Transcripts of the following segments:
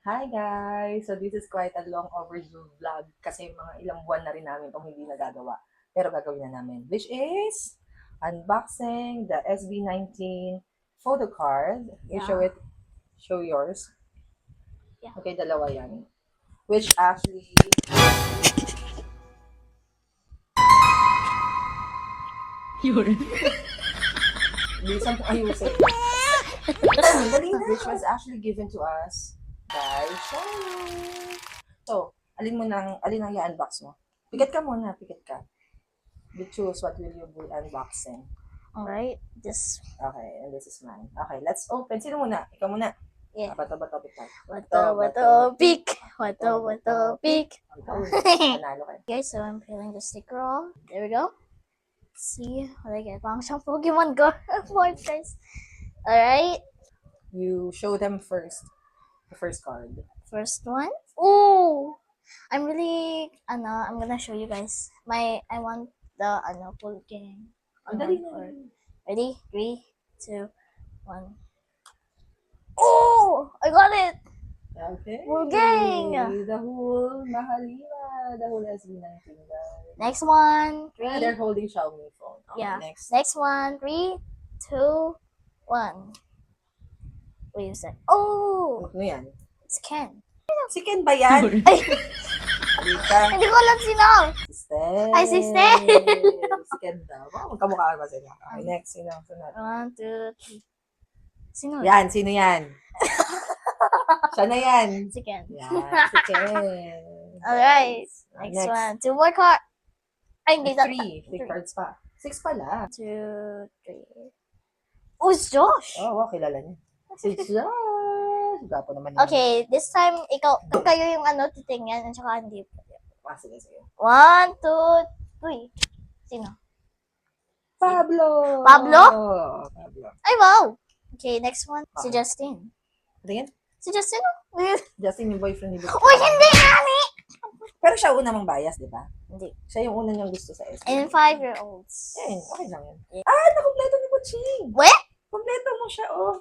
Hi guys! So this is quite a long overdue vlog kasi mga ilang buwan na rin namin itong hindi nagagawa. Pero gagawin na namin. Which is unboxing the SB19 photo card. You show it. Show yours. Yeah. Okay, dalawa yan. Which actually... Yun. Bilisan po ayusin. Which was actually given to us by Shiny. So, alin ang i-unbox mo? Pikat ka muna, pikat ka. You choose what will you be unboxing. Alright, this. Okay, and this is mine. Okay, let's open. Sino muna? Ikaw muna. Yeah. Bato, pick. Wato, pick. Wato, pick. Panalo kayo. Okay, so I'm peeling the sticker off. There we go. See what I get. Parang siyang Pokemon Go. Voice guys. Alright, You show them first. The first card. first one. Ooh! I'm gonna show you guys. I want the, full game. Ang dali na. Ready? 3, 2, 1. Oh! I got it! Okay. Full gang! The whole Mahalima. The whole SB19 guys. Next one. They're holding Xiaomi phone. Okay, Yeah. next. Next one. 3, 2, 1. Wait a sec. Oh! Ano yan? It's Ken. Si Ken ba yan? Yun. Halika. Hindi ko alam sino. Sister. Ay, sister. Si Ken daw. Wow, magkamukha ba sila? Okay, next. Sino? Sunod. 1, 2, 3. Sino? Yan, sino yan? Siya na yan. Si Ken. Yan, si Ken. Alright. Next one. 2 more cards. Ay, hindi. 3 cards pa. 6 pala. 2, 3. Oh, it's Josh. Oh, wow, kilala niya. Si Josh. Gapo naman yun. Okay, this time, kayo yung titingnan, at saka hindi. Ah, sige. 1, 2, 3. Sino? Pablo! Pablo? Pablo. Ay, wow! Okay, next one. Si Okay. Justin. Tingin? Si Justin? Justin yung boyfriend ni Vic. Uy, hindi nga! Pero siya una mang bias, di ba? Hindi. Siya yung una niyang gusto sa SB. And 5-year-olds. Yan, okay lang yan. Yeah. Ah, nakompleto ni Butching! What? Kompleto mo siya, oh.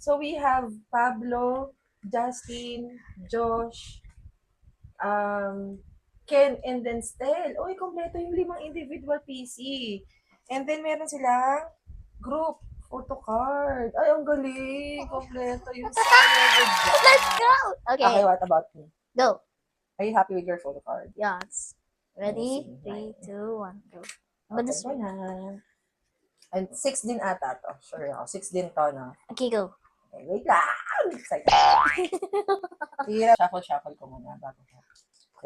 So, we have Pablo, Justin, Josh, Ken, and then Stel. Uy, kompleto yung 5 individual PC. And then, meron silang group photo card. Ay, ang galing. Kompleto yung Let's go! Okay, Okay, what about me? go. Are you happy with your photo card? Yes. Ready? Yes. 3, 2, 1, go. Okay, this ko na. And 6 din ata to. Sure ako. 6 din to, no? Okay, go. Okay, wait lang! Excited. Tira, shuffle ko muna bago ko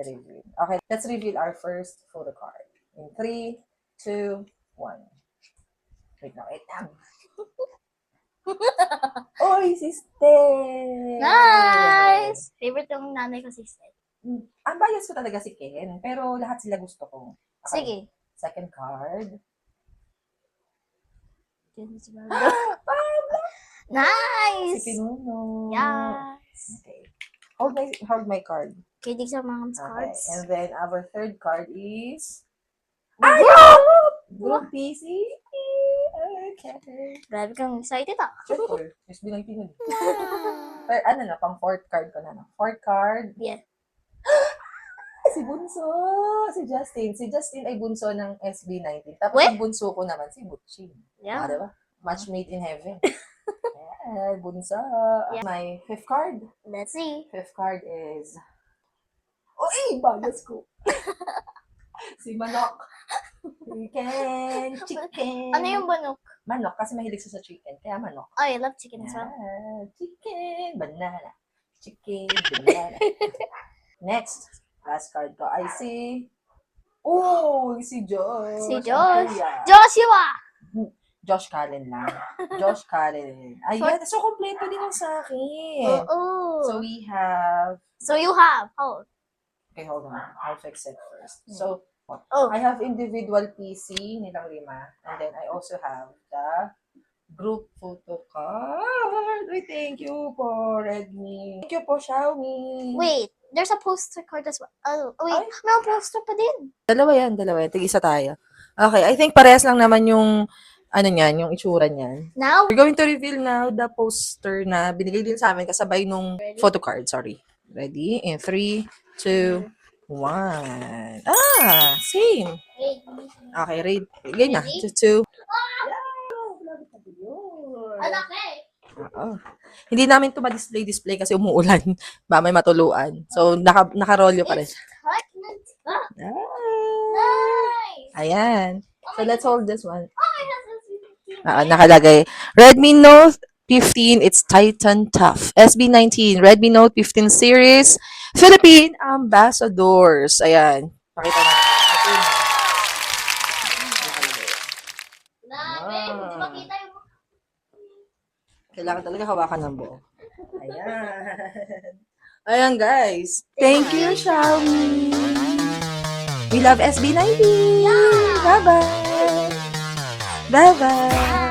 i-reveal. Okay, let's reveal our first photo card. In 3, 2, 1. Wait lang. Oy, sister! Nice! Favorite yung nanay ko, sister. Ang bias ko talaga si Ken, pero lahat sila gusto ko. Okay, Sige. second card. Pablo. Si Nice! Pinuno. Yes! Okay. Hold my card. Okay, these are mom's Okay. cards. And then our third card is Group PC. Okay. Grabe kang excited ah. Sure. Just bilang pinun. Pero ano na, pang fourth card ko na. Fourth card. Yeah. Si Bunso. Si Justin. Si Justin ay bunso ng SB19. Tapos What? yung bunso ko naman, si Butching. Yeah. Diba? Match made in heaven. Yeah, bunso. Yeah. My fifth card. Let's see. Fifth card is... Uy! Bagas ko. Si Manok. Chicken. Ano yung banok? Manok, kasi mahilig siya sa chicken. Kaya manok. Oh, I love chicken as well. Yeah, chicken, banana. Chicken, banana. Next, last card ko ay si... Oh, si Josh. Si Ang Josh. kuya. Joshua! Josh Cullen lang. Josh Cullen. Ayan, so kompleto din yung sa akin. Oo. So we have... So you have. Oh. Okay, hold on. I'll fix it first. So, Oh. I have individual PC nilang 5. And then I also have the group photo card. Wait, thank you po, Redmi. Thank you po, Xiaomi. Wait. There's a poster card as well. Oh, wait. Ay. May poster pa din. Dalawa yan. Tig-isa tayo. Okay, I think parehas lang naman yung yung itsura niyan. Now, We're going to reveal now the poster na binigay din sa amin kasabay nung photo card, sorry. Ready? In 3, 2, 1. Ah, same. Wait. Okay, read. Game na. Ready? 2. Anak eh. Oo. Hindi namin ito ma-display kasi umuulan. Ba may matuluan. So, naka-rolyo pa rin. Pregnant. Ah, Ah. nice. Ayan. So, let's hold this one. Oh, it has a sweet Nakalagay. Redmi Note 15, it's Titan Tough. SB19, Redmi Note 15 series, Philippine Ambassadors. Ayan. Pakita natin. Babe, hindi makita yung Kailangan talaga hawakan ng buo. Ayan. Ayan, guys. Thank you, Xiaomi. We love SB19. Bye-bye. Bye-bye.